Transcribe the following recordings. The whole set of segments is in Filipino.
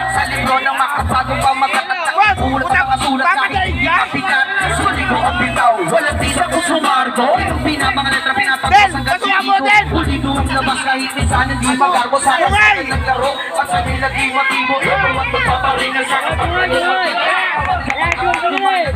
Sa libro ng makapagong pamagatagtag, ulat ang mga sulat na hindi mapigat. Sulit ko ang bitaw, walang tisa ko sumargo. Mga letra pinapagkas hanggang sumito. Pulido ang labas kahit minsan hindi magarbo. Sana sa naglaro, at sa nila di matibo. Tuwag magpaparingal sa kapag-alala.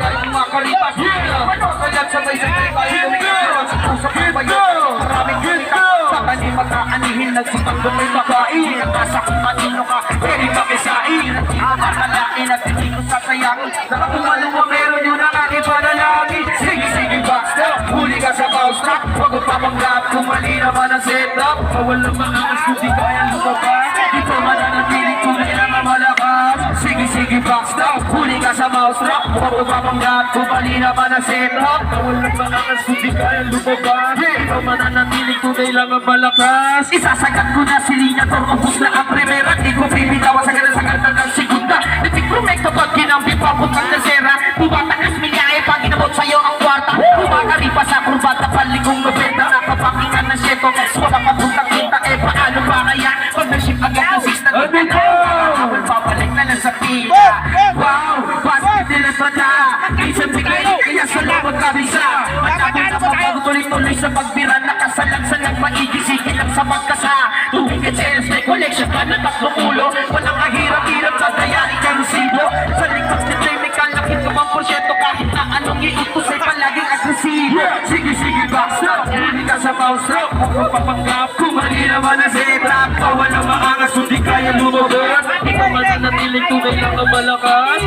Ang mga karipas kaya't sabay-sabay tayo lumigawan sa pusok ng bayo. Maraming kulita sa kani magkaanihin. Nagsipag doon may babae. Nagkasa kung matino ka, pwede makisain. Hindi mo makalain at hindi ko sasayangin. Nakakumaluwa meron yun ang aking panalangin. Sige, backstep, huli ka sa mousetrap. Huwag mo papanggap, kung mali naman ang setup. Bawal lang mga astuti kaya lumabas. Dito mananatiling tunay na mamalakas. Sige, backstep, huli ka sa mousetrap. Huwag mo papanggap, kung mali naman ang setup. Bawal lang mga astuti kaya lumabas. Dito mananatiling tunay lang mamalakas. Isasagat ko na si Linya Torcopus na ang primera. Di ko pipitawa sa ganda ng segunda. Nagtikrumek kapag ginampi papuntang nasera. Bumatakas milyahe pag inabot sa'yo ang kwarta. Bumakaripa sa kurbata paligong nobenta. Nakapakingan ng syeto kasi walang mapuntang kita. Eh paano pa kaya pag nag-ship agad ng sis na habol papalik na lang sa pila. Wow, basket nila sa na. Isang bigay kaya sa lawag kabisa. Matapos na pagtuloy-tuloy sa pagbira. Nakasalang-salang maigisikin lang sa magkasa. Tubig at sales may collection ka na tatlong ulo. Walang kahirap-hirap sa dayain ka resibo. Sa likod ni Jamie kalakit ka 1% kahit na anong iutos ay palaging agresibo. Sige, backstop, hindi ka sa mousetrap. Huwag mo papanggap kung mali naman ang setup. Bawal ang maangas kung di kaya lumabas. Ikaw mananatiling tunay lang ang malakas.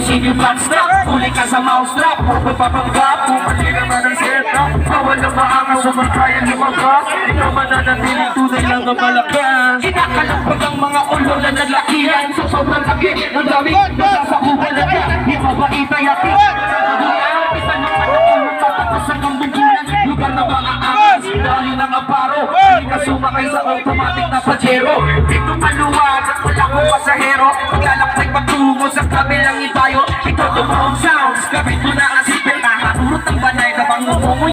Sige, backstop, huli ka sa mousetrap. Huwag mo papanggap kung mali naman ang setup. Bawal ang maangas kung di kaya lumabas. Ikaw mananatiling tunay lang ang malakas. Kinakalampag ang mga ulo na naglakihan. Sa sobrang laki, ang dami nasasakuhan na yan. Di mabait ay atin. Isa ng panakulong tatakas ang bumbulan. Lugar na maaangas, dali ng aparo. Hindi ka sumakay sa automatic na pajero. Dito maluwag at wala kong pasahero. Paglalaki